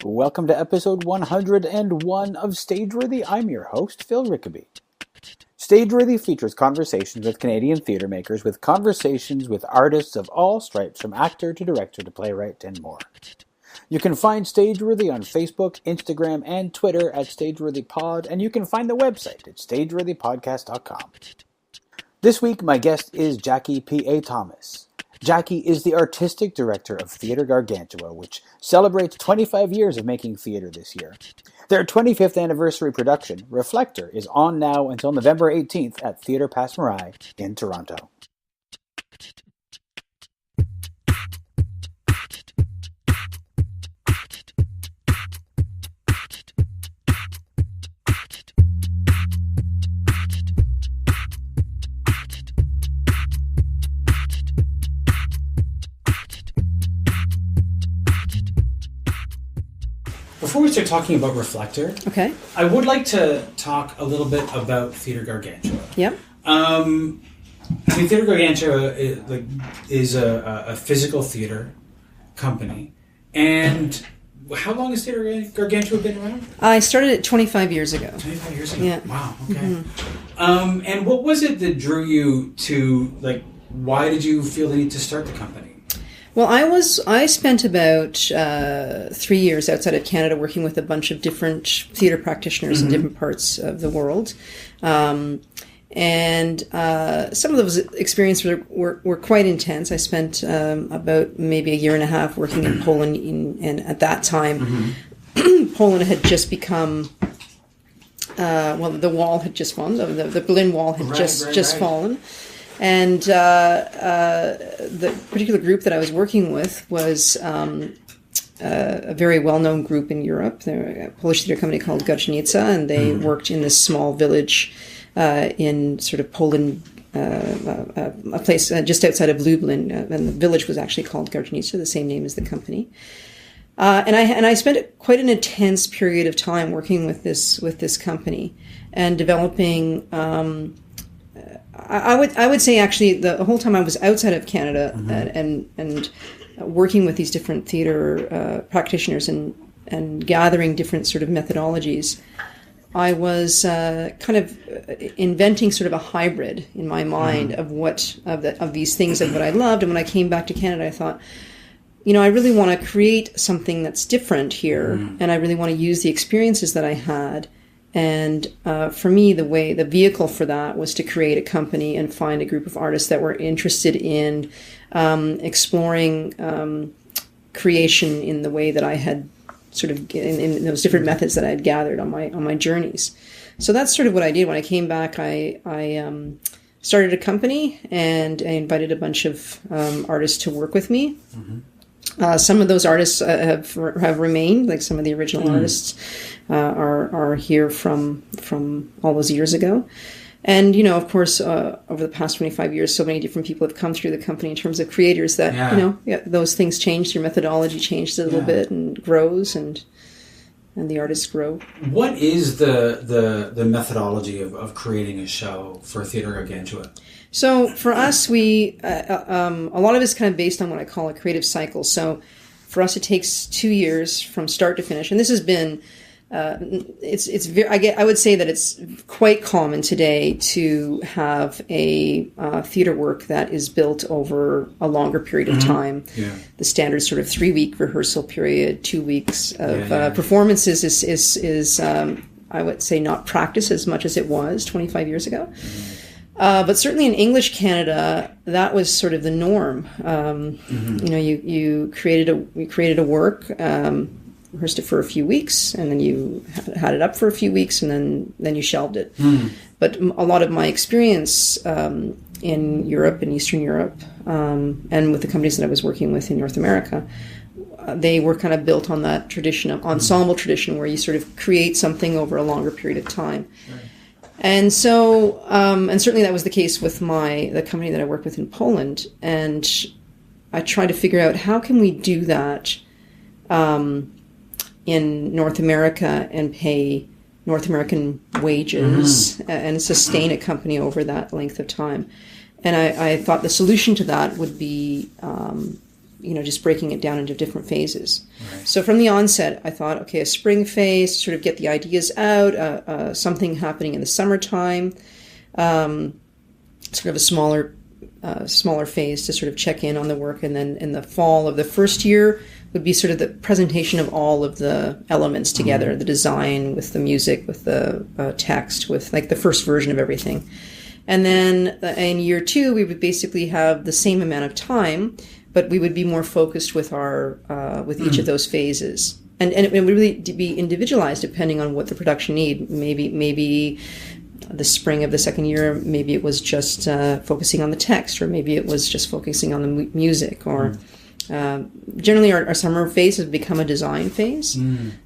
Welcome to episode 101 of Stageworthy. I'm your host, Phil Rickaby. Stageworthy features conversations with Canadian theatre makers, with conversations with artists of all stripes, from actor to director to playwright and more. You can find Stageworthy on Facebook, Instagram, and Twitter at StageworthyPod, and you can find the website at stageworthypodcast.com. This week, my guest is Jacquie P.A. Thomas. Jacquie is the artistic director of Theatre Gargantua, which celebrates 25 years of making theatre this year. Their 25th anniversary production, Reflector, is on now until November 18th at Theatre Passe Muraille in Toronto. Before we start talking about Reflector, okay, I would like to talk a little bit about Theatre Gargantua. Yep. Theatre Gargantua is a physical theatre company. And how long has Theatre Gargantua been around? I started it 25 years ago. 25 years ago? Yeah. Wow, okay. Mm-hmm. And what was it that drew you to, why did you feel the need to start the company? Well, I spent about 3 years outside of Canada working with a bunch of different theatre practitioners in different parts of the world. And some of those experiences were quite intense. I spent about maybe a year and a half working in Poland, and at that time, Poland had just become, the wall had just fallen, the Berlin Wall had just fallen. And the particular group that I was working with was a very well-known group in Europe. They're a Polish theatre company called Gardzienice, and they worked in this small village in sort of Poland, a place just outside of Lublin, and the village was actually called Gardzienice, the same name as the company. And I spent quite an intense period of time working with this company and developing. I would say actually the whole time I was outside of Canada and working with these different theatre practitioners and gathering different sort of methodologies, I was kind of inventing sort of a hybrid in my mind of these things of what I loved. And when I came back to Canada, I thought, I really want to create something that's different here, and I really want to use the experiences that I had. And for me, the vehicle for that was to create a company and find a group of artists that were interested in exploring creation in the way that I had sort of in those different methods that I had gathered on my journeys. So that's sort of what I did. When I came back, I started a company, and I invited a bunch of artists to work with me. Some of those artists have remained, like some of the original artists are here from all those years ago. And, of course, over the past 25 years, so many different people have come through the company in terms of creators that, those things changed. Your methodology changed a little bit and grows, and the artists grow. What is the methodology of creating a show for Theatre Gargantua? So for us, we a lot of it's kind of based on what I call a creative cycle. So for us, it takes 2 years from start to finish, and this has been it's very, I would say that it's quite common today to have a theater work that is built over a longer period of time. Yeah. The standard sort of 3-week rehearsal period, 2 weeks of performances is I would say not practiced as much as it was 25 years ago. But certainly in English Canada, that was sort of the norm. You created a work, rehearsed it for a few weeks, and then you had it up for a few weeks, and then you shelved it. But a lot of my experience in Europe and Eastern Europe, and with the companies that I was working with in North America, they were kind of built on that tradition, of ensemble tradition, where you sort of create something over a longer period of time. Right. And so, and certainly that was the case with the company that I worked with in Poland. And I tried to figure out how can we do that in North America and pay North American wages and sustain a company over that length of time. And I thought the solution to that would be, just breaking it down into different phases. Right. So from the onset, I thought, okay, a spring phase, sort of get the ideas out, something happening in the summertime, sort of a smaller phase to sort of check in on the work, and then in the fall of the first year would be sort of the presentation of all of the elements together, the design with the music, with the text, with like the first version of everything. And then in year 2, we would basically have the same amount of time, but we would be more focused with our with each of those phases. And it would really be individualized depending on what the production need. Maybe the spring of the second year, maybe it was just focusing on the text, or maybe it was just focusing on the music, or generally our summer phase has become a design phase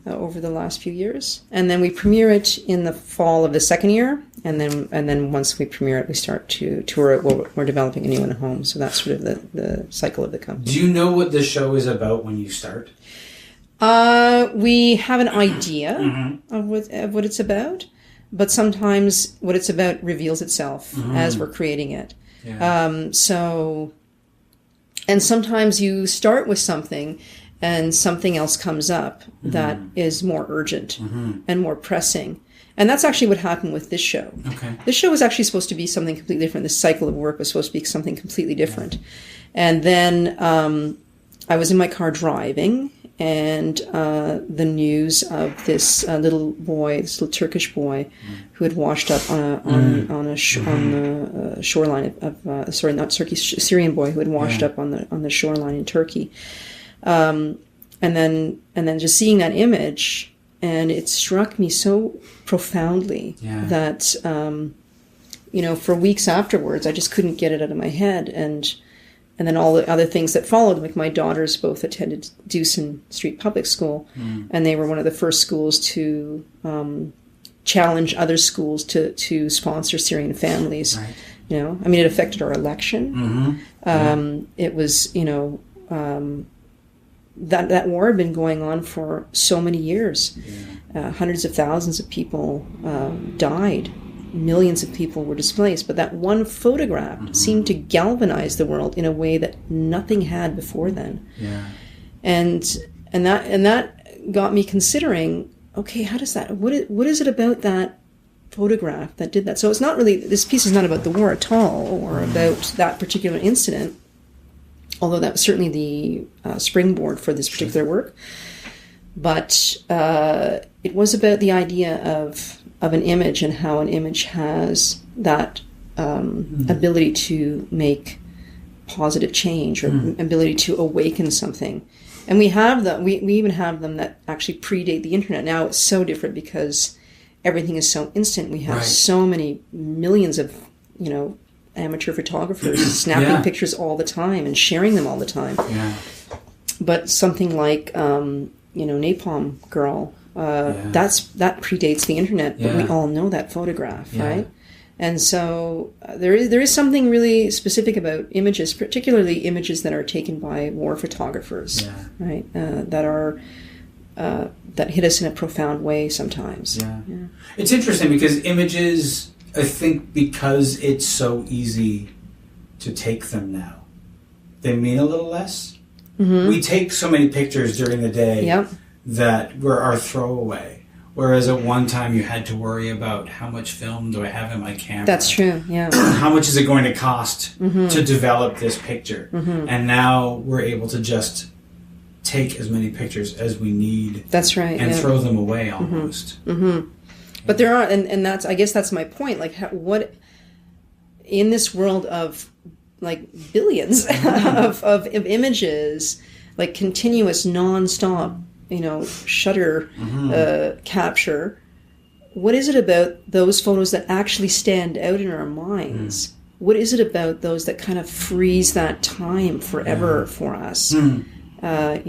over the last few years. And then we premiere it in the fall of the second year, and then once we premiere it, we start to tour it while we're developing a new one at home. So that's sort of the cycle of the company. Do you know what the show is about when you start? We have an idea of what it's about, but sometimes what it's about reveals itself as we're creating it. Yeah. And sometimes you start with something and something else comes up that is more urgent and more pressing. And that's actually what happened with this show. Okay. This show was actually supposed to be something completely different. This cycle of work was supposed to be something completely different. Yeah. And then I was in my car driving, and the news of this little boy, this little Turkish boy, who had washed up on the shoreline of not Turkish, Syrian boy who had washed up on the shoreline in Turkey, and then just seeing that image, and it struck me so profoundly that for weeks afterwards I just couldn't get it out of my head, and then all the other things that followed, like my daughters both attended Dewson Street Public School, and they were one of the first schools to challenge other schools to sponsor Syrian families. Right. It affected our election. It was, that war had been going on for so many years. Yeah. Hundreds of thousands of people died. Millions of people were displaced, but that one photograph seemed to galvanize the world in a way that nothing had before then. Yeah. And that got me considering, okay, how does that, what is it about that photograph that did that? So it's not really, this piece is not about the war at all, or about that particular incident, although that was certainly the springboard for this particular work. But it was about the idea of an image, and how an image has that ability to make positive change, or ability to awaken something. And we have them. We even have them that actually predate the internet. Now it's so different because everything is so instant. We have so many millions of amateur photographers snapping pictures all the time and sharing them all the time. Yeah. But something like Napalm Girl. That predates the internet, but we all know that photograph, right? And so there is something really specific about images, particularly images that are taken by war photographers, right? That hit us in a profound way sometimes. Yeah. It's interesting because images, I think, because it's so easy to take them now, they mean a little less. We take so many pictures during the day. Yep. That were our throwaway. Whereas at one time you had to worry about how much film do I have in my camera. That's true, yeah. How much is it going to cost to develop this picture? And now we're able to just take as many pictures as we need. That's right. And throw them away almost. But there are, and that's, I guess that's my point. Like, what in this world of like billions of images, like continuous, non-stop, shutter capture. What is it about those photos that actually stand out in our minds? What is it about those that kind of freeze that time forever for us? I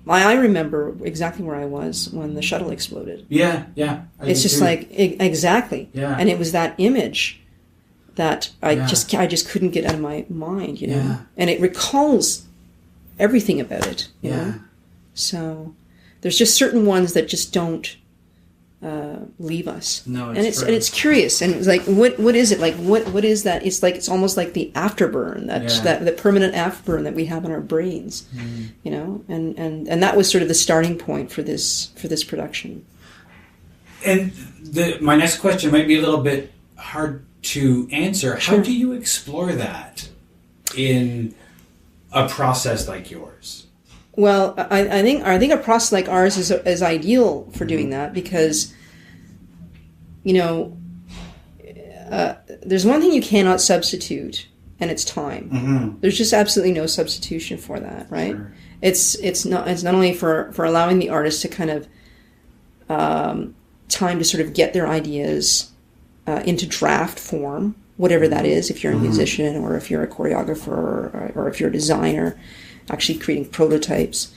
remember exactly where I was when the shuttle exploded. Yeah. It's just like exactly. Yeah. And it was that image that I just couldn't get out of my mind. And it recalls everything about it, you know? So there's just certain ones that just don't leave us. No, and it's curious, and it's like, what is it like? What is that? It's almost like the afterburn, that the permanent afterburn that we have in our brains, you know. And that was sort of the starting point for this production. And my next question might be a little bit hard to answer. How do you explore that in a process like yours? Well, I think a process like ours is ideal for doing that, because, you know, there's one thing you cannot substitute, and it's time. There's just absolutely no substitution for that, right? Sure. It's not only for allowing the artist to kind of time to sort of get their ideas into draft form, whatever that is, if you're a musician or if you're a choreographer or if you're a designer, actually creating prototypes,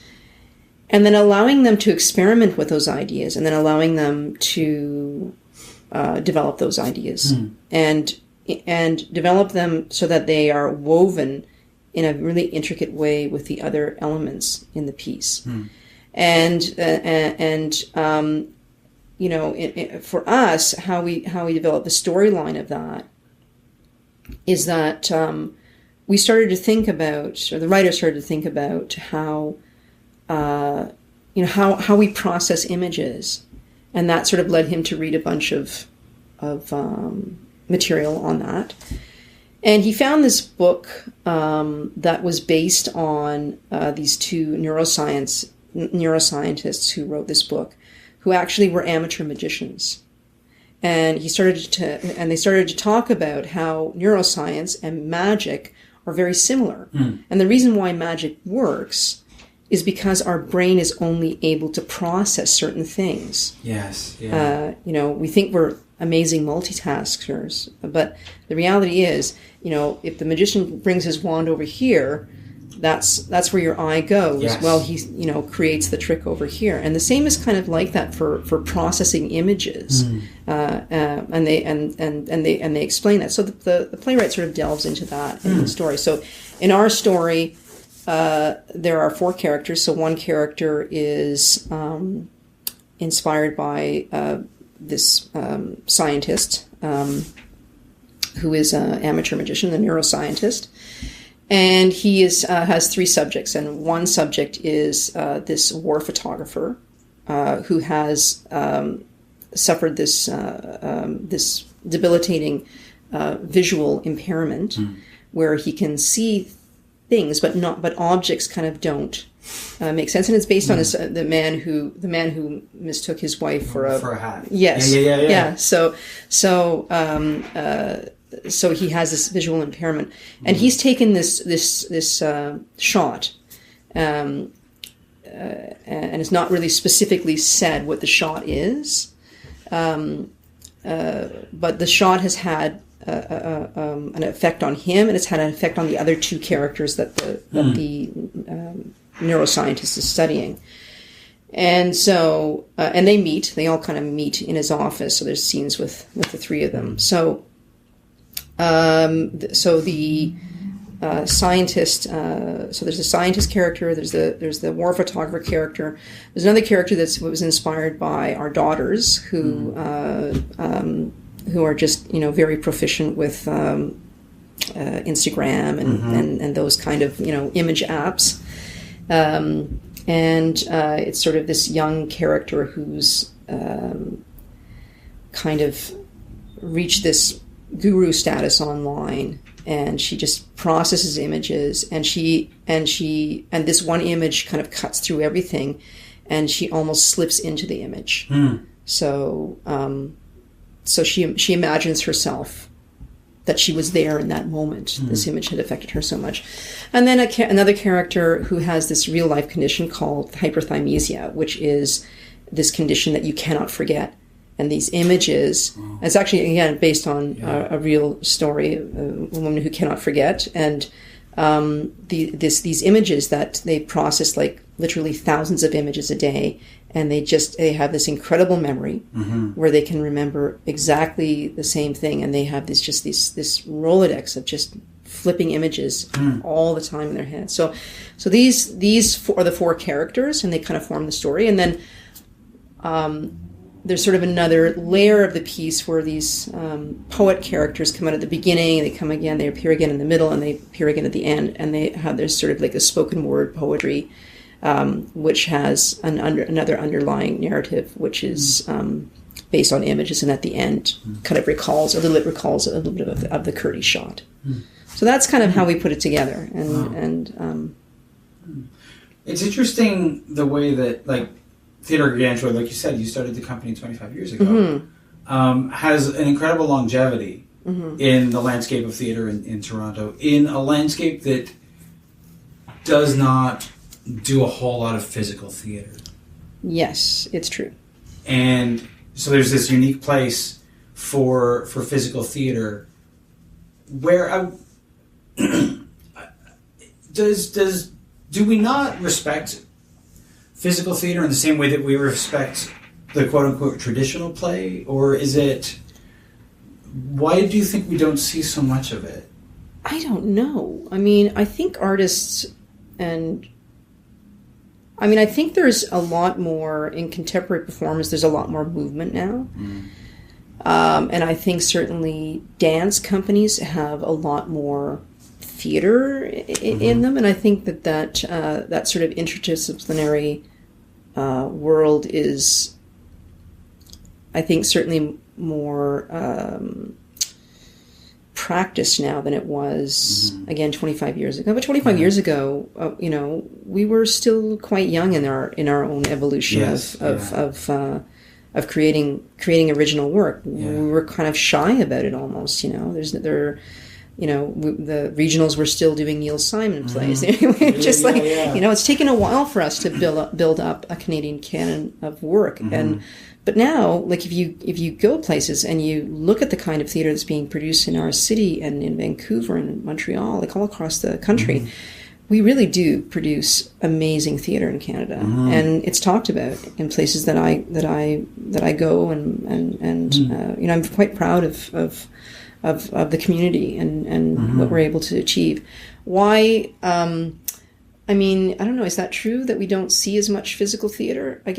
and then allowing them to experiment with those ideas, and then allowing them to develop those ideas and develop them so that they are woven in a really intricate way with the other elements in the piece. And you know, for us, how we develop the storyline of that is that we started to think about, or the writer started to think about how, you know, how we process images, and that sort of led him to read a bunch of material on that. And he found this book that was based on these two neuroscientists who wrote this book, who actually were amateur magicians. And they started to talk about how neuroscience and magic are very similar. And the reason why magic works is because our brain is only able to process certain things. Yes. Yeah. You know, we think we're amazing multitaskers, but the reality is, you know, if the magician brings his wand over here, that's where your eye goes. Yes. Well, he, you know, creates the trick over here, and the same is kind of like that for processing images. And they explain that. So the playwright sort of delves into that in the story. So in our story, there are 4 characters. So one character is inspired by this scientist who is an amateur magician, the neuroscientist. And he has 3 subjects, and one subject is this war photographer who has suffered this this debilitating visual impairment, where he can see things, but objects kind of don't make sense. And it's based on the man who mistook his wife for a hat. Yes. Yeah. So he has this visual impairment, and he's taken this shot, and it's not really specifically said what the shot is, but the shot has had an effect on him, and it's had an effect on the other 2 characters that the neuroscientist is studying. And so, and they all kind of meet in his office. So there's scenes with the 3 of them. So the scientist. So there's a scientist character. There's the war photographer character. There's another character that was inspired by our daughters, who are just, you know, very proficient with Instagram and those kind of, you know, image apps. And it's sort of this young character who's kind of reached this guru status online, and she just processes images, and this one image kind of cuts through everything, and she almost slips into the image. So she imagines herself that she was there in that moment. This image had affected her so much. And then another character who has this real life condition called hyperthymesia, which is this condition that you cannot forget. And these images, it's actually, again, based on a real story, a woman who cannot forget. And these images that they process, like literally thousands of images a day, and they have this incredible memory where they can remember exactly the same thing, and they have this Rolodex of just flipping images all the time in their head. So these are the 4 characters, and they kind of form the story. And then there's sort of another layer of the piece where these poet characters come out at the beginning, they come again, they appear again in the middle, and they appear again at the end, and they have there's sort of like a spoken word poetry, which has another underlying narrative, which is based on images, and at the end kind of recalls a little bit of the Curdy shot. So that's kind of how we put it together, and it's interesting the way that, like, Theatre Gargantua, like you said, you started the company 25 years ago, has an incredible longevity in the landscape of theatre in Toronto, in a landscape that does not do a whole lot of physical theatre. Yes, it's true. And so there's this unique place for physical theatre where do we not respect physical theatre in the same way that we respect the quote-unquote traditional play? Or is it... Why do you think we don't see so much of it? I don't know. I mean, I think artists and... I mean, I think there's a lot more... In contemporary performance, there's a lot more movement now. And I think certainly dance companies have a lot more theatre in them. And I think that sort of interdisciplinary... world is, I think, certainly more practiced now than it was, again, 25 years ago. But 25 years ago, we were still quite young in our own evolution of creating original work. We were kind of shy about it almost. The regionals were still doing Neil Simon plays. It's taken a while for us to build up a Canadian canon of work. But now, like, if you go places and you look at the kind of theatre that's being produced in our city and in Vancouver and Montreal, like all across the country, we really do produce amazing theatre in Canada, and it's talked about in places that I go, and I'm quite proud of the community and what we're able to achieve. Why? I mean, I don't know. Is that true that we don't see as much physical theatre? I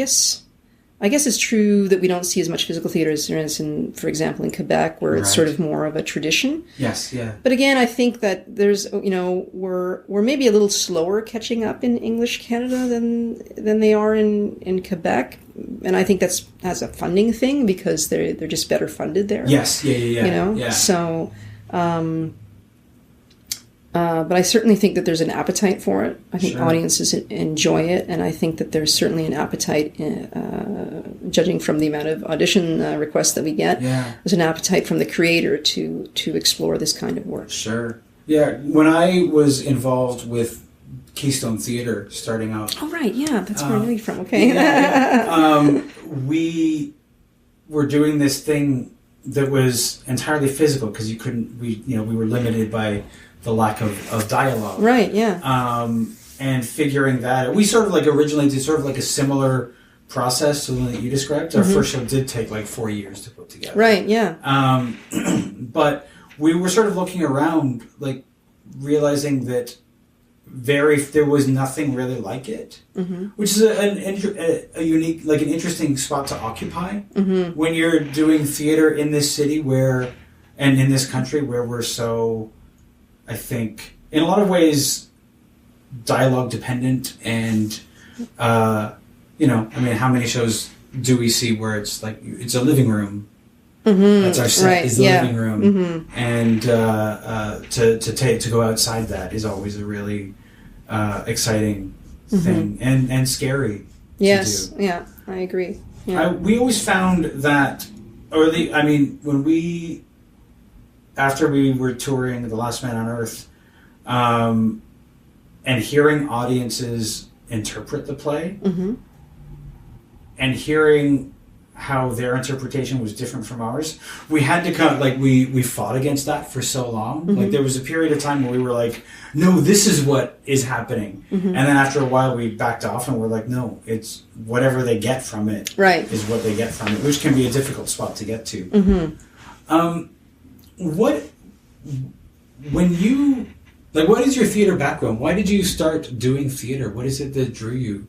guess it's true that we don't see as much physical theatre as there is for example, in Quebec, where it's sort of more of a tradition. Yes, yeah. But again, I think that there's, we're maybe a little slower catching up in English Canada than they are in Quebec. And I think that's a funding thing because they're just better funded there. Yes, yeah. So, but I certainly think that there's an appetite for it. I think audiences enjoy it, and I think that there's certainly an appetite, judging from the amount of audition requests that we get. Yeah. There's an appetite from the creator to explore this kind of work. Sure. Yeah. When I was involved with Keystone Theatre starting out. Oh, right. Yeah. That's where I know you from. Okay. We were doing this thing that was entirely physical because we were limited by the lack of dialogue. Right, yeah. And figuring that, we sort of like originally did sort of like a similar process to the one that you described. Our first show did take like 4 years to put together. Right, yeah. But we were sort of looking around, like realizing that there was nothing really like it, which is a unique, like an interesting spot to occupy when you're doing theater in this city and in this country where we're so, I think, in a lot of ways, dialogue dependent, and how many shows do we see where it's like it's a living room? That's our set, is the living room, and to go outside that is always a really exciting thing and scary. Yes, to do. Yeah, I agree. Yeah. We always found that, after we were touring The Last Man on Earth, and hearing audiences interpret the play, and hearing how their interpretation was different from ours, we had to we fought against that for so long. Like, there was a period of time where we were like, no, this is what is happening. And then after a while we backed off and we're like, no, it's whatever they get from it is what they get from it, which can be a difficult spot to get to. What is your theater background? Why did you start doing theater? What is it that drew you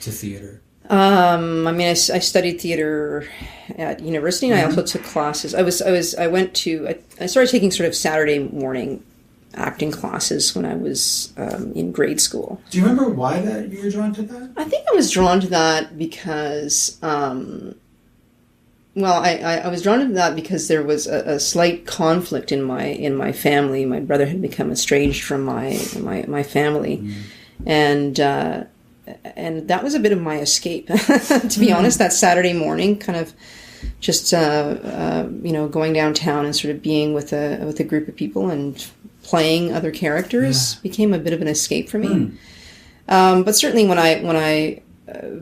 to theater? I mean, I studied theater at university, and I also took classes. I started taking sort of Saturday morning acting classes when I was in grade school. Do you remember why that you were drawn to that? I think I was drawn to that because, I was drawn to that because there was a slight conflict in my family. My brother had become estranged from my family, and that was a bit of my escape, to be honest. That Saturday morning, kind of just going downtown and sort of being with a group of people and playing other characters became a bit of an escape for me. But certainly when I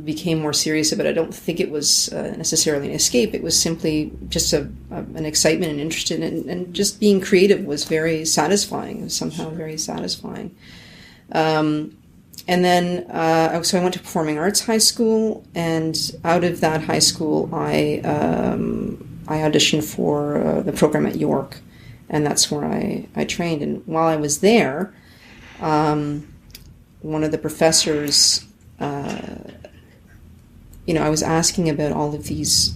became more serious about it, I don't think it was necessarily an escape. It was simply just an excitement and interest in it, and just being creative was very satisfying. It was somehow very satisfying. And then, so I went to Performing Arts High School, and out of that high school, I auditioned for the program at York, and that's where I trained. And while I was there, one of the professors, I was asking about all of these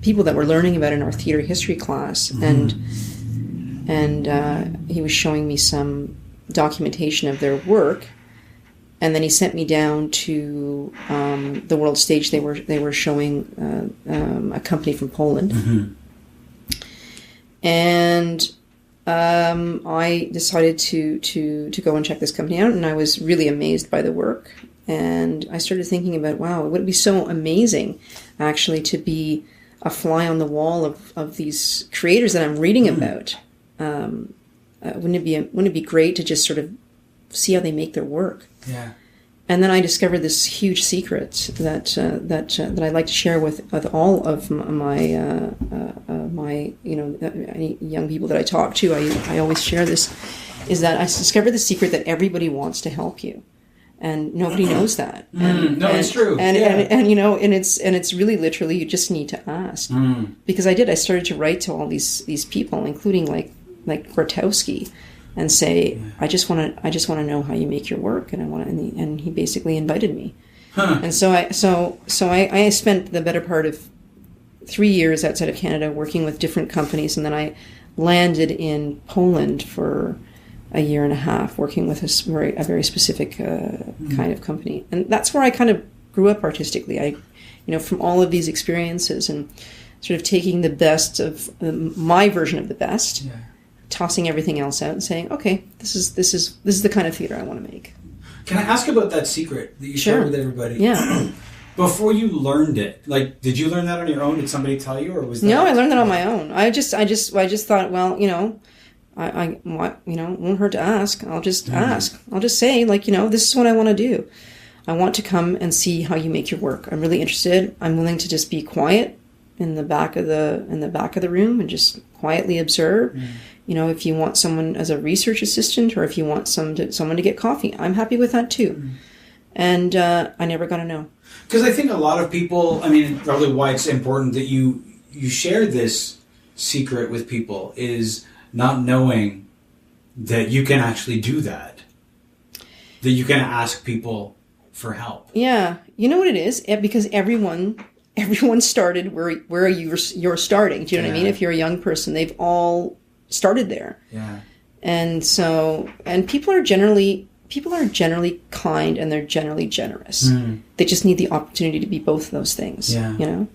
people that we're learning about in our theater history class, and he was showing me some documentation of their work. And then he sent me down to the world stage. They were showing a company from Poland, and I decided to go and check this company out. And I was really amazed by the work. And I started thinking about, wow, would it be so amazing, actually, to be a fly on the wall of these creators that I'm reading about? Wouldn't it be great to just sort of see how they make their work? Yeah. And then I discovered this huge secret that I'd like to share with all of my any young people that I talk to. I always share this, is that I discovered the secret that everybody wants to help you, and nobody knows that. It's true. And it's really literally, you just need to ask. Because I started to write to all these people, including like Grotowski, and say, I just want to know how you make your work, and and he basically invited me. And so I spent the better part of 3 years outside of Canada working with different companies, and then I landed in Poland for a year and a half working with a very specific kind of company. And that's where I kind of grew up artistically. From all of these experiences and sort of taking the best of my version of the best, tossing everything else out and saying, okay, this is the kind of theater I want to make. Can I ask about that secret that you shared with everybody? Yeah. Before you learned it, did you learn that on your own? Did somebody tell you, or was that? No, I learned that on my own. I just thought, well, I won't hurt to ask. I'll just ask. I'll just say, this is what I want to do. I want to come and see how you make your work. I'm really interested. I'm willing to just be quiet in the back of the room and just quietly observe. If you want someone as a research assistant, or if you want someone to get coffee, I'm happy with that too. And I never got to know. Because I think a lot of people, probably why it's important that you share this secret with people is not knowing that you can actually do that. That you can ask people for help. Yeah. You know what it is? Because everyone started where you're starting. Do you know what I mean? If you're a young person, they've all started there. Yeah. And people are generally kind, and they're generally generous. They just need the opportunity to be both of those things. Yeah.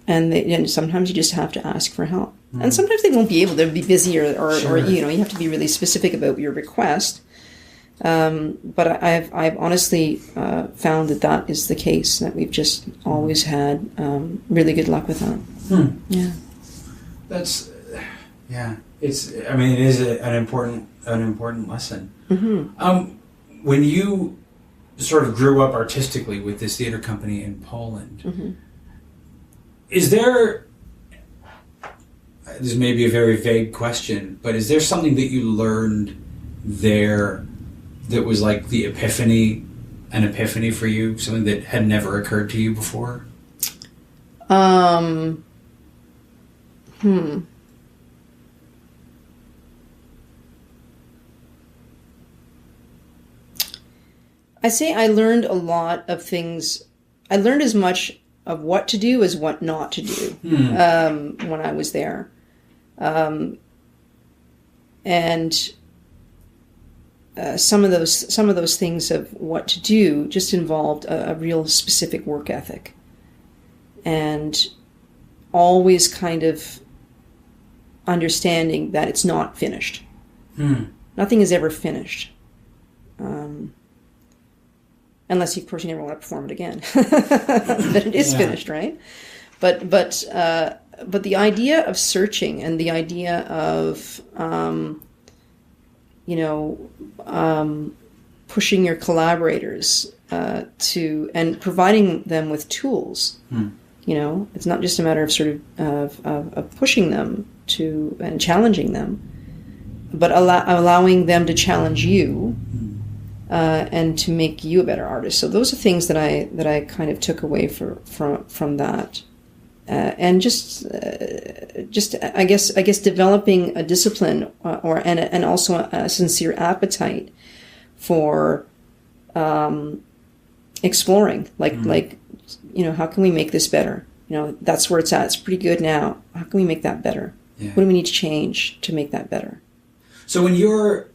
And sometimes you just have to ask for help. And sometimes they won't be able to be busy, or you have to be really specific about your request. But I've honestly found that is the case, that we've just always had really good luck with that. Yeah. That's it is an important lesson. When you sort of grew up artistically with this theater company in Poland, is there, this may be a very vague question, but is there something that you learned there that was like an epiphany for you, something that had never occurred to you before? I say I learned a lot of things I learned as much of what to do as what not to do when I was there. And some of those things of what to do just involved a real specific work ethic, and always kind of understanding that it's not finished. Nothing is ever finished, unless of course you never want to perform it again. But it is finished, right? But the idea of searching and the idea of pushing your collaborators to and providing them with tools. It's not just a matter of sort of pushing them to and challenging them, but allowing them to challenge you and to make you a better artist. So those are things that I kind of took away from that. And just I guess developing a discipline and also a sincere appetite for exploring, how can we make this better? That's where it's at. It's pretty good now. How can we make that better? Yeah. What do we need to change to make that better? So when you are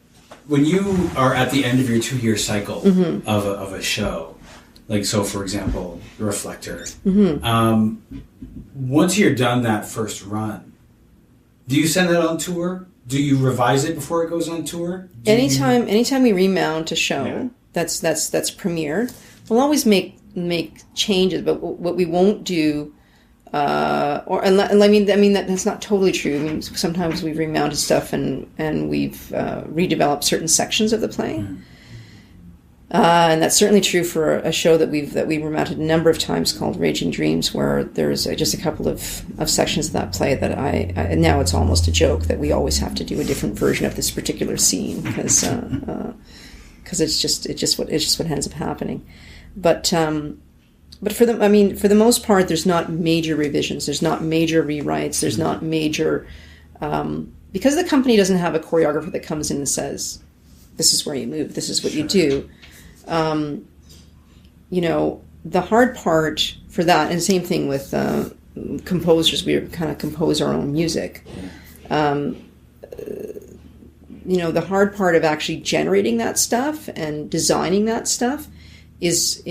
at the end of your 2-year cycle of a show, like so for example, Reflector. Once you're done that first run, do you send that on tour? Do you revise it before it goes on tour? Anytime we remount a show that's premiered, we'll always make changes. But what we won't do, that's not totally true. I mean, sometimes we've remounted stuff and we've redeveloped certain sections of the play. And that's certainly true for a show that we remounted a number of times called Raging Dreams, where there's just a couple of sections of that play that I now it's almost a joke that we always have to do a different version of this particular scene because it's just what ends up happening. But for the most part, there's not major revisions, there's not major rewrites, there's not major because the company doesn't have a choreographer that comes in and says, "This is where you move, this is what you do." The hard part for that, and same thing with composers, we kind of compose our own music. The hard part of actually generating that stuff and designing that stuff has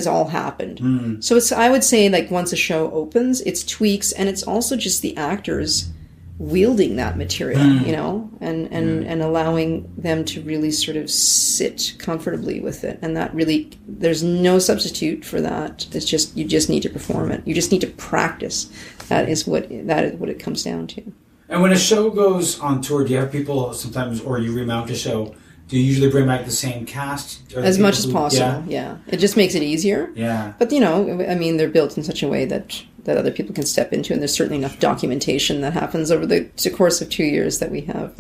all happened. So I would say once a show opens, it's tweaks, and it's also just the actors wielding that material, and allowing them to really sort of sit comfortably with it. And that really, there's no substitute for that. It's just, you just need to perform it. You just need to practice. That is what it comes down to. And when a show goes on tour, do you have people sometimes, or you remount a show, do you usually bring back the same cast? As much as possible, yeah. It just makes it easier. Yeah. But, they're built in such a way that other people can step into, and there's certainly enough documentation that happens over the course of 2 years that we have.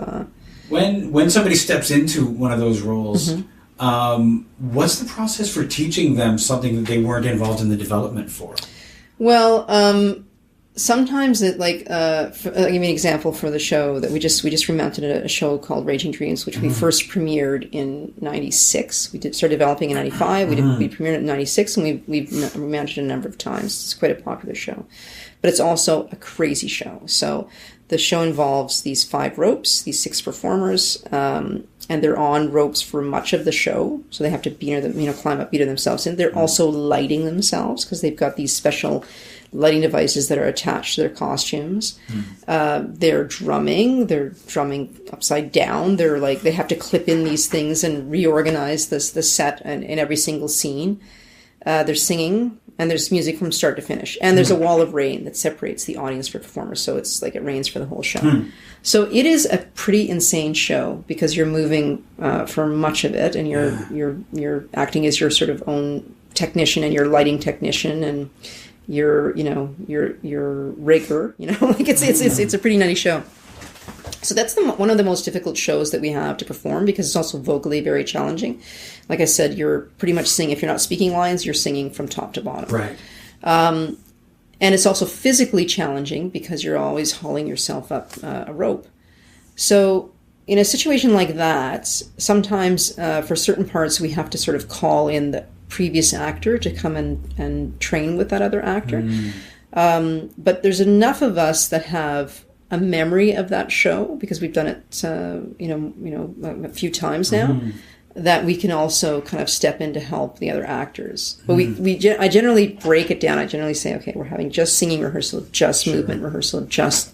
When somebody steps into one of those roles, what's the process for teaching them something that they weren't involved in the development for? Well, sometimes I'll give you an example for the show that we just remounted a show called Raging Dreams, which we first premiered in '96. We started developing in '95. We premiered it in '96, and we've remounted it a number of times. It's quite a popular show, but it's also a crazy show. So the show involves these 5 ropes, these 6 performers, and they're on ropes for much of the show. So they have to climb up, beat themselves in. They're also lighting themselves because they've got these special lighting devices that are attached to their costumes. They're drumming upside down. They have to clip in these things and reorganize the set in every single scene. They're singing, and there's music from start to finish. And there's a wall of rain that separates the audience from performers, so it's like it rains for the whole show. So it is a pretty insane show because you're moving for much of it, and you're acting as your sort of own technician and your lighting technician and your rigger, it's a pretty nutty show. So that's one of the most difficult shows that we have to perform because it's also vocally very challenging. Like I said, you're pretty much singing, if you're not speaking lines, you're singing from top to bottom. Right. And it's also physically challenging because you're always hauling yourself up a rope. So in a situation like that, sometimes for certain parts we have to sort of call in the previous actor to come and train with that other actor. But there's enough of us that have a memory of that show because we've done it, a few times now, that we can also kind of step in to help the other actors. But I generally break it down. I generally say, okay, we're having just singing rehearsal, just movement rehearsal, just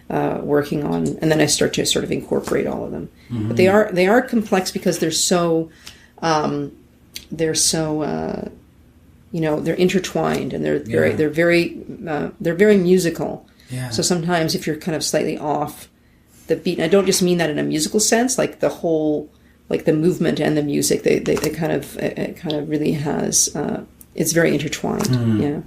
working on, and then I start to sort of incorporate all of them. But they are complex because they're so they're intertwined, and they're very musical. Yeah. So sometimes if you're kind of slightly off the beat, and I don't just mean that in a musical sense, like the whole, like the movement and the music, it kind of really has, it's very intertwined. Yeah.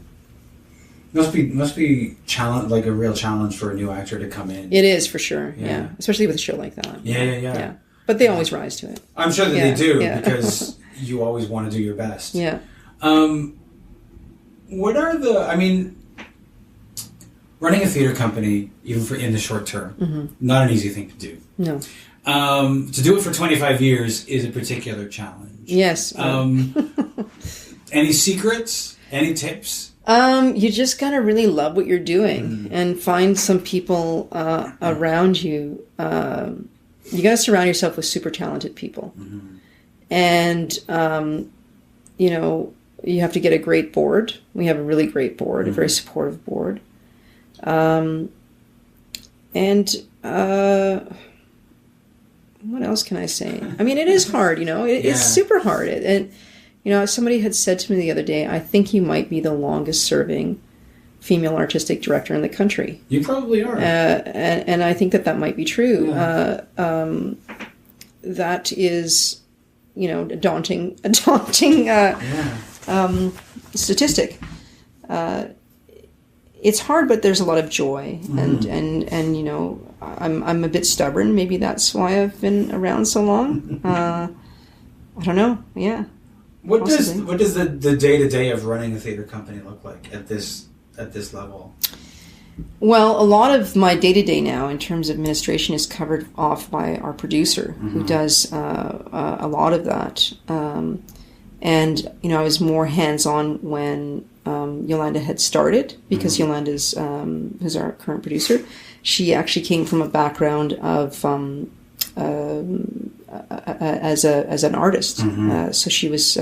Must be challenge, like a real challenge for a new actor to come in. It is, for sure. Yeah. Especially with a show like that. Yeah. But they always rise to it. I'm sure that they do, because you always want to do your best. Yeah. What are running a theater company, even in the short term, not an easy thing to do. No. To do it for 25 years is a particular challenge. Yes. Any secrets? Any tips? You just gotta really love what you're doing and find some people around you. You gotta surround yourself with super talented people. And, you have to get a great board. We have a really great board, a very supportive board. And what else can I say? I mean, it is hard, it's super hard. And, somebody had said to me the other day, I think you might be the longest serving female artistic director in the country. You probably are. And I think that might be true. Yeah. That is, a daunting statistic. It's hard, but there's a lot of joy, and I'm a bit stubborn. Maybe that's why I've been around so long. I don't know. Yeah. What does the day-to-day of running a theater company look like at this level? Well, a lot of my day-to-day now, in terms of administration, is covered off by our producer, who does a lot of that. And I was more hands-on when Yolanda had started, because Yolanda's, who's our current producer, she actually came from a background of as an artist. So she was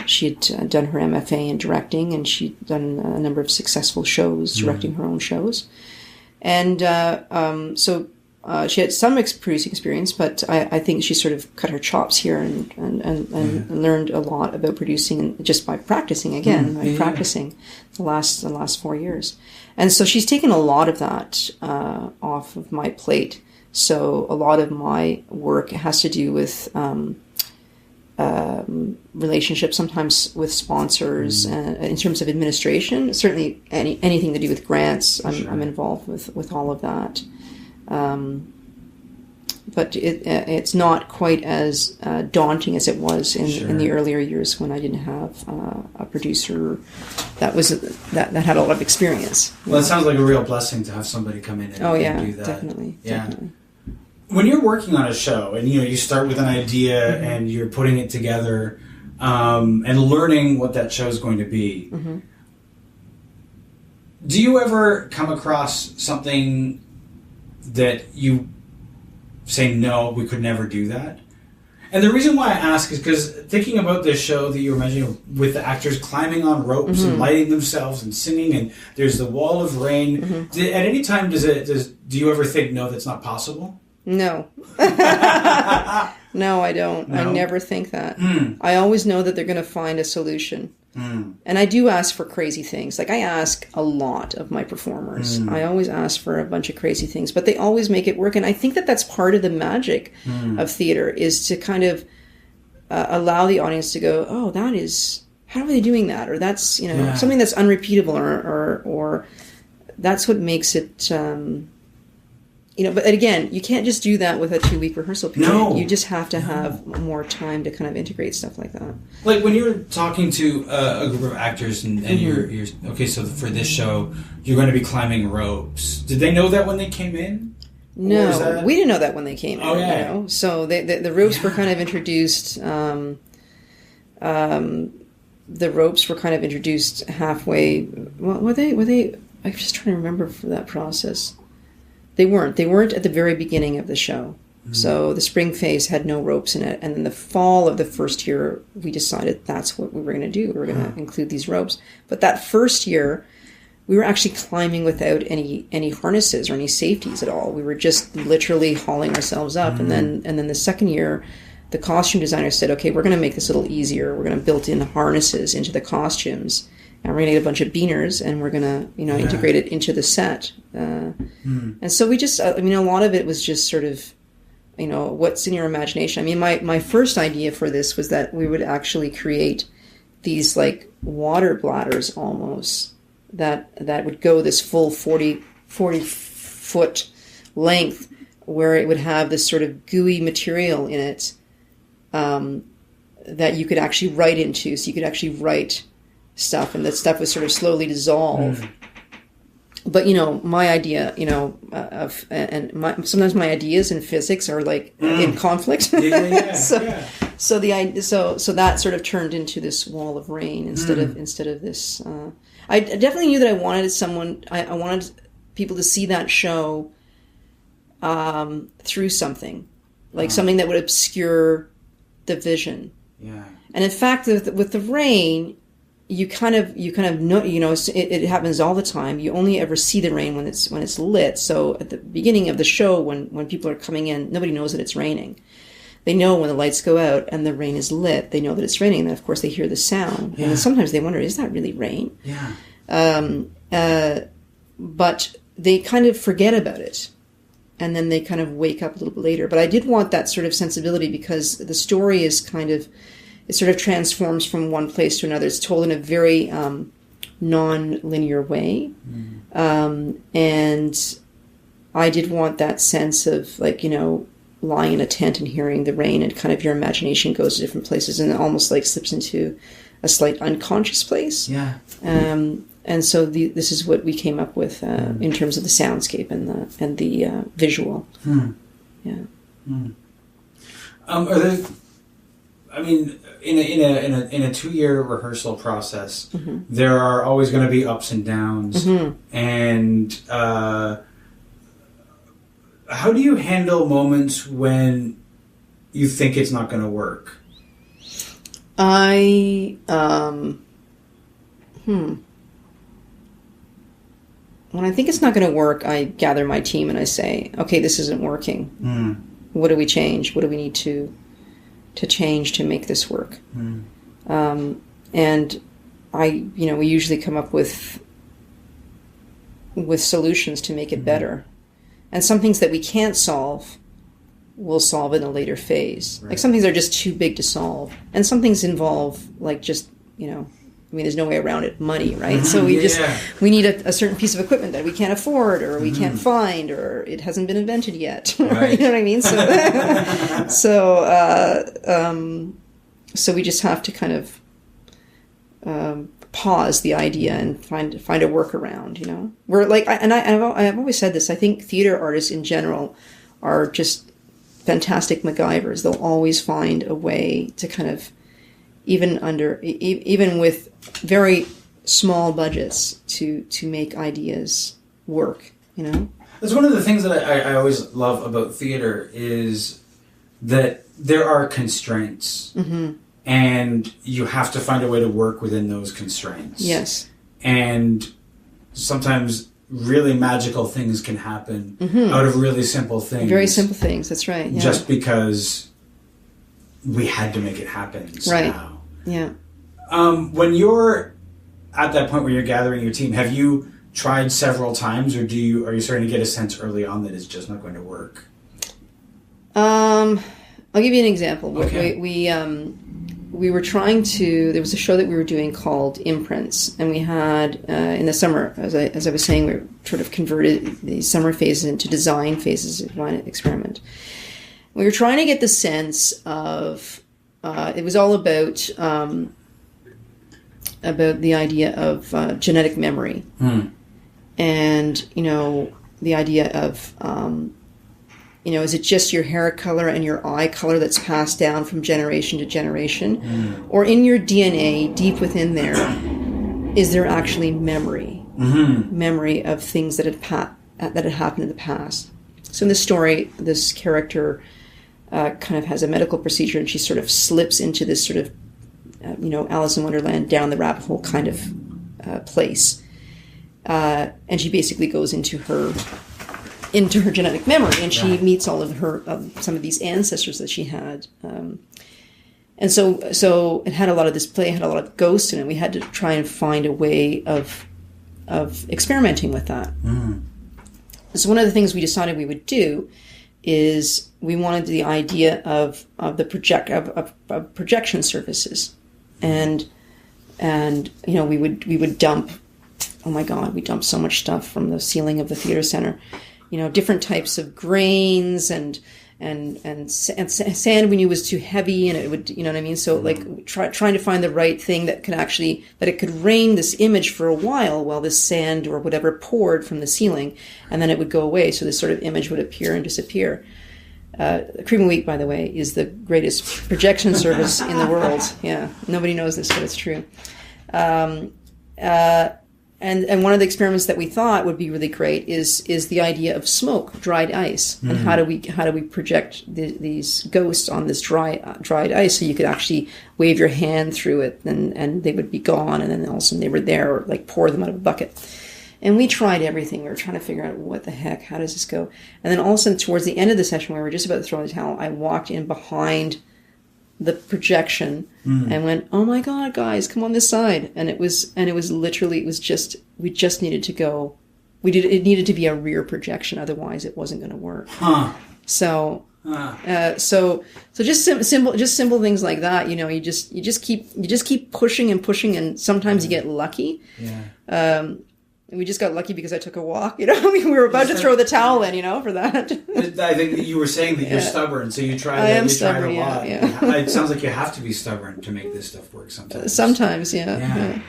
she had done her MFA in directing, and she'd done a number of successful shows, directing her own shows. And so she had some producing experience, but I think she sort of cut her chops here and learned a lot about producing just by practicing practicing the last 4 years. And so she's taken a lot of that off of my plate. So a lot of my work has to do with relationships, sometimes with sponsors, in terms of administration. Certainly anything to do with grants, I'm involved with all of that. But it's not quite as daunting as it was in the earlier years, when I didn't have a producer that had a lot of experience. Well, it sounds like a real blessing to have somebody come in and do that. Definitely. When you're working on a show, and you start with an idea and you're putting it together, and learning what that show is going to be, do you ever come across something that you say, no, we could never do that? And the reason why I ask is because thinking about this show that you were mentioning, with the actors climbing on ropes and lighting themselves and singing, and there's the wall of rain. At any time do you ever think, no, that's not possible? No. No, I don't. No? I never think that. I always know that they're going to find a solution. And I do ask for crazy things. Like, I ask a lot of my performers. I always ask for a bunch of crazy things, but they always make it work. And I think that that's part of the magic of theater, is to kind of allow the audience to go, oh, that is, how are they doing that? Or that's, something that's unrepeatable, or that's what makes it, but again, you can't just do that with a 2-week rehearsal period. No. You just have to have more time to kind of integrate stuff like that. Like when you're talking to a group of actors and you're okay, so for this show, you're going to be climbing ropes. Did they know that when they came in? No, we didn't know that when they came in. Oh, yeah. So the ropes were kind of introduced the ropes were kind of introduced halfway. Well, were they? I'm just trying to remember for that process. They weren't at the very beginning of the show. So the spring phase had no ropes in it, and then the fall of the first year, we decided that's what we were going to do. We were going to include these ropes. But that first year, we were actually climbing without any harnesses or any safeties at all. We were just literally hauling ourselves up. And then the second year, the costume designer said, "Okay, we're going to make this a little easier. We're going to build in harnesses into the costumes, and we're going to get a bunch of beaners, and we're going to integrate it into the set." And so we just, a lot of it was just sort of, what's in your imagination. I mean, my first idea for this was that we would actually create these like water bladders almost that would go this full 40 foot length, where it would have this sort of gooey material in it that you could actually write into. So you could actually write stuff, and that stuff would sort of slowly dissolve. But my idea, sometimes my ideas in physics are like in conflict. So that sort of turned into this wall of rain instead of this. I definitely knew that I wanted I wanted people to see that show through something, like something that would obscure the vision. Yeah. And in fact, with the rain, you kind of know, it happens all the time. You only ever see the rain when it's lit. So at the beginning of the show, when people are coming in, nobody knows that it's raining. They know when the lights go out and the rain is lit. They know that it's raining. And then, of course, they hear the sound. Yeah. And then sometimes they wonder, is that really rain? Yeah. But they kind of forget about it. And then they kind of wake up a little bit later. But I did want that sort of sensibility, because the story is it sort of transforms from one place to another. It's told in a very non-linear way. And I did want that sense of, like, lying in a tent and hearing the rain, and kind of your imagination goes to different places and it almost like slips into a slight unconscious place. Yeah. And so this is what we came up with in terms of the soundscape and the visual. Yeah. Are there? I mean, in a 2-year rehearsal process, there are always going to be ups and downs. And how do you handle moments when you think it's not going to work? When I think it's not going to work, I gather my team and I say, "Okay, this isn't working. What do we change? What do we need to change to make this work?" And we usually come up with solutions to make it better. And some things that we can't solve, we'll solve in a later phase. Right. Like some things are just too big to solve, and some things involve like just there's no way around it, money, right? So we need a certain piece of equipment that we can't afford, or we can't find, or it hasn't been invented yet. Right. You know what I mean? So we just have to kind of pause the idea and find a workaround. We're like, I've always said this. I think theater artists in general are just fantastic MacGyvers. They'll always find a way to kind of, even with very small budgets, to make ideas work. That's one of the things that I always love about theater, is that there are constraints. And you have to find a way to work within those constraints. Yes. And sometimes really magical things can happen out of really simple things. Very simple things, that's right. Yeah. Just because we had to make it happen somehow. Right. Yeah. When you're at that point where you're gathering your team, have you tried several times, or are you starting to get a sense early on that it's just not going to work? I'll give you an example. Okay. We were trying to. There was a show that we were doing called Imprints, and we had in the summer, as I was saying, we sort of converted the summer phases into design phases of an experiment. We were trying to get the sense of. It was all about the idea of genetic memory, and the idea of is it just your hair color and your eye color that's passed down from generation to generation? Or in your DNA, deep within there, is there actually memory? Memory of things that had happened in the past. So in this story, this character kind of has a medical procedure, and she sort of slips into this sort of, Alice in Wonderland, down the rabbit hole kind of place. And she basically goes into her genetic memory, and she meets all of her some of these ancestors that she had. And so it had a lot of this play, had a lot of ghosts in it. We had to try and find a way of experimenting with that. So one of the things we decided we would do is we wanted the idea of projection surfaces, and we would dump. Oh my God, we dumped so much stuff from the ceiling of the theater center. Different types of grains and sand we knew was too heavy, and it would, you know what I mean? So like trying to find the right thing that it could rain this image for a while this sand or whatever poured from the ceiling, and then it would go away. So this sort of image would appear and disappear. Cream Week, by the way, is the greatest projection service in the world. Yeah, nobody knows this, but it's true. And one of the experiments that we thought would be really great is the idea of smoke, dried ice, and how do we project these ghosts on this dried ice, so you could actually wave your hand through it and they would be gone, and then all of a sudden they were there, or like pour them out of a bucket. And we tried everything. We were trying to figure out what the heck, how does this go? And then all of a sudden, towards the end of the session, where we were just about to throw in the towel, I walked in behind the projection and went, "Oh my God, guys, come on this side!" And it was literally, we just needed to go. It needed to be a rear projection, otherwise it wasn't going to work. So just simple things like that. You just keep pushing and pushing, and sometimes you get lucky. Yeah. We just got lucky because I took a walk. We were about to throw the towel in, for that. I think that you were saying that you're stubborn, so you tried. I am stubborn. A lot. Yeah. It sounds like you have to be stubborn to make this stuff work sometimes. Sometimes, yeah.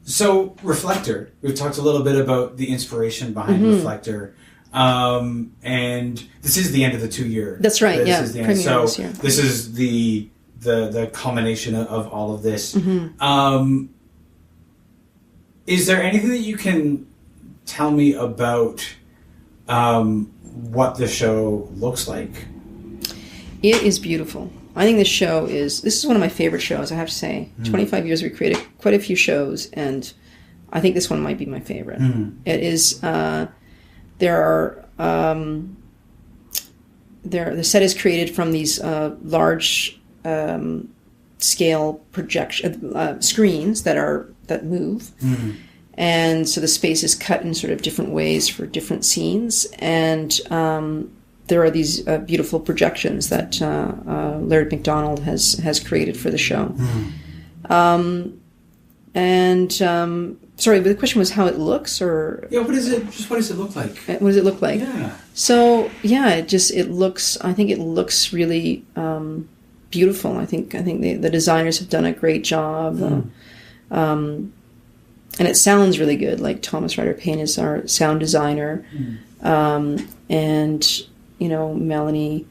So Reflector, we've talked a little bit about the inspiration behind Reflector, and this is the end of the 2-year. That's right. This is the end. So this is the culmination of all of this. Is there anything that you can tell me about what the show looks like? It is beautiful. I think this is one of my favorite shows, I have to say. 25 years, we created quite a few shows, and I think this one might be my favorite. It is, the set is created from these large scale projection screens that move. And so the space is cut in sort of different ways for different scenes, and there are these beautiful projections that Laird MacDonald has created for the show. Sorry, but the question was how it looks, or what does it look like? What does it look like? Yeah. So it looks. I think it looks really beautiful. I think the designers have done a great job. And it sounds really good. Like Thomas Ryder Payne is our sound designer, and Melanie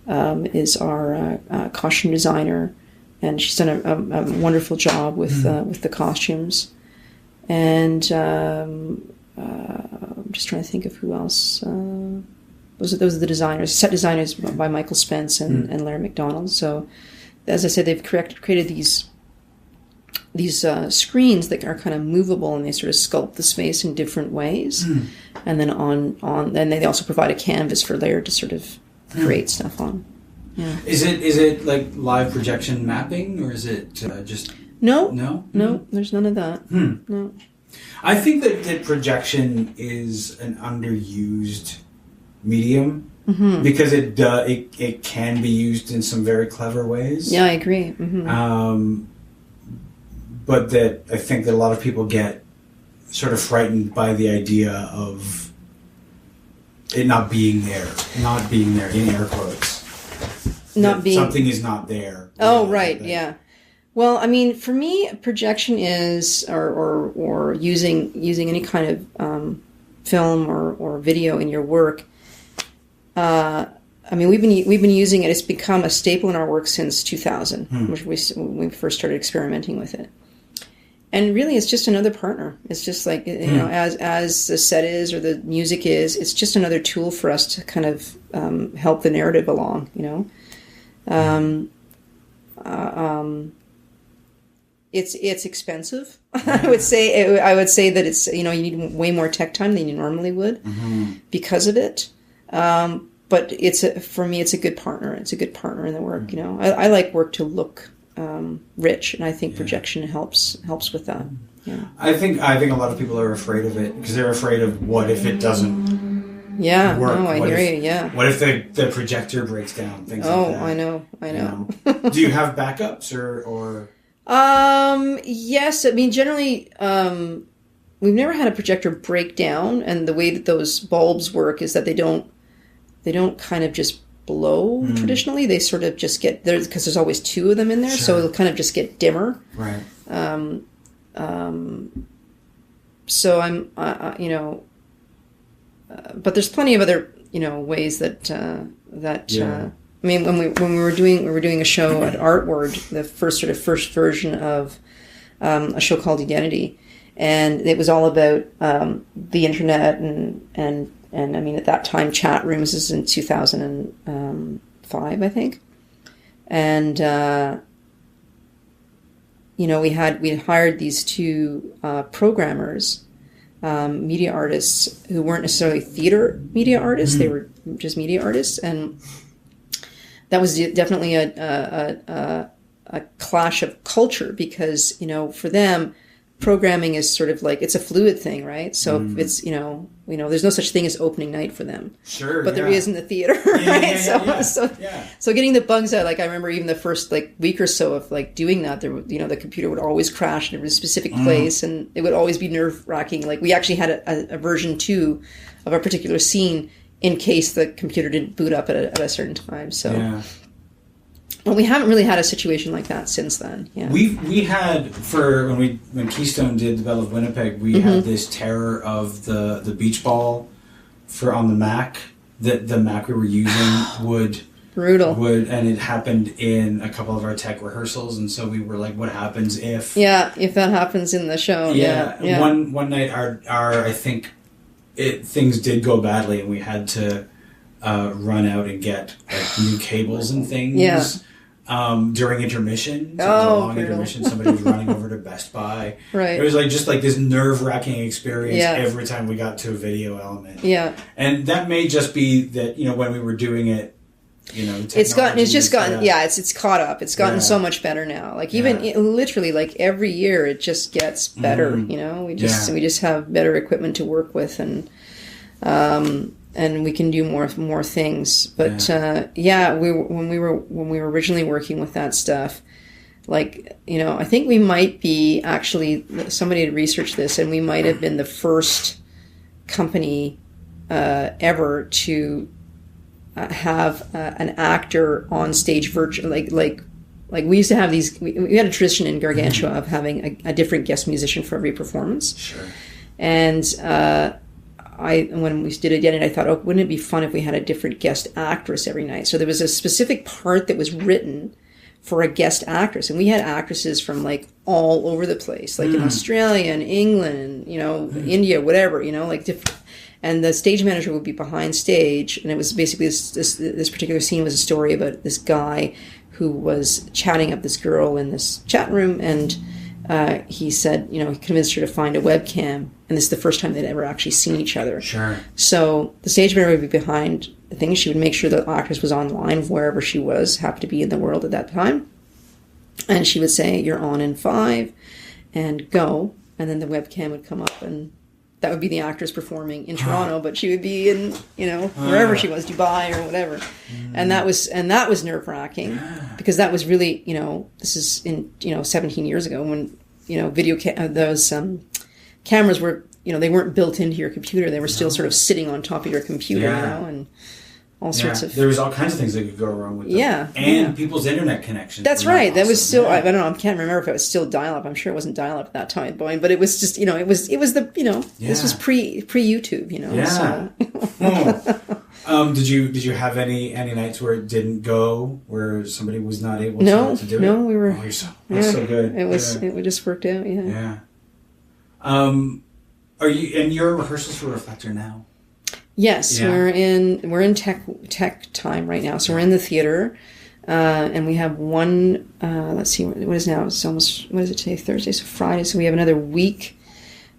is our costume designer, and she's done a wonderful job with the costumes. And I'm just trying to think of who else. Those are the designers, set designers by Michael Spence and Laird MacDonald. So, as I said, they've created these screens that are kind of movable, and they sort of sculpt the space in different ways. And then then they also provide a canvas for Laird to sort of create stuff on. Yeah. Is it like live projection mapping, or is it just no? No, there's none of that. No. I think that projection is an underused medium because it can be used in some very clever ways. Yeah, I agree. But that I think that a lot of people get sort of frightened by the idea of it not being there in air quotes. Something is not there. Oh, right, yeah. Well, I mean, for me, projection is, or using any kind of film or video in your work, I mean, we've been using it. It's become a staple in our work since 2000, which when we first started experimenting with it. And really, it's just another partner. It's just like, you know, as the set is or the music is, it's just another tool for us to kind of help the narrative along, you know. It's expensive. I would say that it's, you know, you need way more tech time than you normally would because of it. But for me, it's a good partner. It's a good partner in the work. You know, I like work to look rich, and I think projection helps with that. Yeah. I think a lot of people are afraid of it because they're afraid of what if it doesn't. Yeah, work? No, I hear you. Yeah. What if the projector breaks down? Things like that. I know. You know? Do you have backups or? Yes. I mean, generally, we've never had a projector break down, and the way that those bulbs work is that they don't kind of just blow traditionally. They sort of just get there because there's always two of them in there, so it'll kind of just get dimmer. Right. So I'm, you know, but there's plenty of other, you know, ways that I mean, when we were doing a show at Artward, the first version of a show called e-Dentity, and it was all about the internet and I mean, at that time, chat rooms. This is in 2005, I think, and you know, we had hired these two programmers, media artists who weren't necessarily theater media artists; they were just media artists, and that was definitely a clash of culture because, you know, for them, programming is sort of like, it's a fluid thing, right? So it's, you know, there's no such thing as opening night for them. Sure. But there is in the theater, right? So getting the bugs out, like I remember even the first like week or so of like doing that, there, you know, the computer would always crash in a specific place and it would always be nerve wracking. Like we actually had a version 2 of a particular scene in case the computer didn't boot up at a certain time. So, but we haven't really had a situation like that since then. Yeah, we had when Keystone did the Belle of Winnipeg, we had this terror of the beach ball on the Mac that the Mac we were using would and it happened in a couple of our tech rehearsals, and so we were like, what happens if that happens in the show? Yeah. One night our I think. Things did go badly, and we had to run out and get like new cables and things. During intermission, so it was a long intermission. Somebody was running over to Best Buy. Right. It was like just like this nerve-wracking experience every time we got to a video element. Yeah. And that may just be that, you know, when we were doing it, you know, it's caught up. It's gotten so much better now. Like even literally, like every year, it just gets better. You know, we just have better equipment to work with, and we can do more things. But when we were originally working with that stuff, like, you know, I think we might be actually, somebody had researched this, and we might have been the first company ever to have an actor on stage like we used to have these. We had a tradition in Gargantua of having a different guest musician for every performance. Sure. And when we did it again, I thought, wouldn't it be fun if we had a different guest actress every night? So there was a specific part that was written for a guest actress, and we had actresses from like all over the place, like in Australia and England, you know, India, whatever, you know, like different. And the stage manager would be behind stage, and it was basically this particular scene was a story about this guy who was chatting up this girl in this chat room, and he said, you know, he convinced her to find a webcam, and this is the first time they'd ever actually seen each other. Sure. So the stage manager would be behind the thing. She would make sure the actress was online wherever she was, happened to be in the world at that time, and she would say, "You're on in 5," and go, and then the webcam would come up, and that would be the actress performing in Toronto, but she would be in, you know, wherever she was, Dubai or whatever. And that was nerve-wracking because that was really, you know, this is in, you know, 17 years ago when, you know, those cameras were, you know, they weren't built into your computer. They were still sort of sitting on top of your computer, you know, and all sorts of... There was all kinds of things that could go wrong with them. And people's internet connections. That's right. That was still... I don't know. I can't remember if it was still dial-up. I'm sure it wasn't dial-up at that time, but it was just, you know, it was the, you know, this was pre-YouTube, you know. Yeah. So. Did you have any nights where it didn't go, where somebody was not able to do it? No, we were. Oh, that's so good. It just worked out. Yeah. Are you in your rehearsals for Reflector now? Yes, we're in tech time right now. So we're in the theater, and we have one. Let's see, what is now? It's almost, what is it today? Thursday, so Friday. So we have another week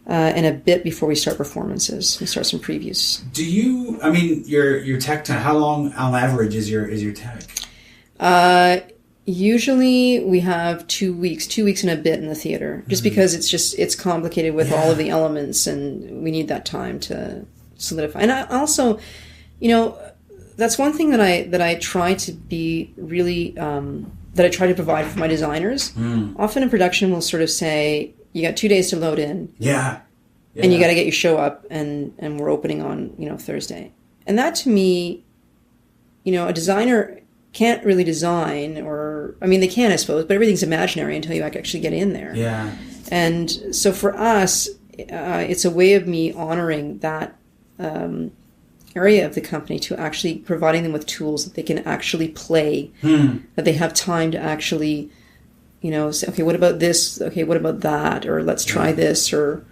and a bit before we start performances. We start some previews. Do you? I mean, your tech time. How long on average is your tech? Usually we have 2 weeks and a bit in the theater, just because it's complicated with all of the elements, and we need that time to solidify. And I also, that's one thing that I try to be really that I try to provide for my designers. Often in production, we'll sort of say, you got 2 days to load in. Yeah. And you got to get your show up, and we're opening on, Thursday. And that, to me, a designer can't really design, or, I mean, they can, I suppose, but everything's imaginary until you actually get in there. Yeah. And so for us, it's a way of me honoring that area of the company, to actually providing them with tools that they can actually play, that they have time to actually, say, okay, what about this? Okay, what about that? Or let's try this, or,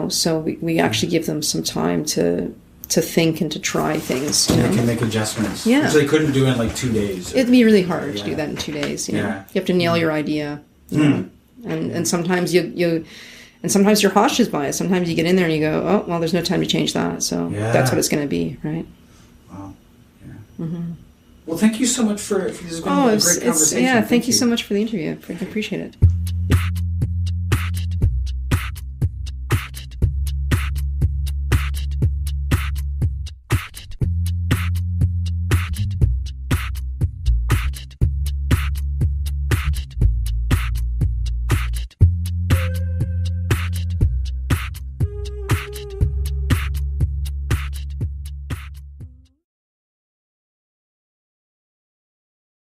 so we actually give them some time to think and to try things. They can make adjustments. Yeah. Which they couldn't do in like 2 days. It'd be really hard to do that in 2 days. You have to nail your idea. And sometimes and sometimes you're cautious by it. Sometimes you get in there and you go, oh, well, there's no time to change that. So that's what it's going to be, right? Wow. Yeah. Well, thank you so much for this has been a great conversation. Thank you so much for the interview. I appreciate it.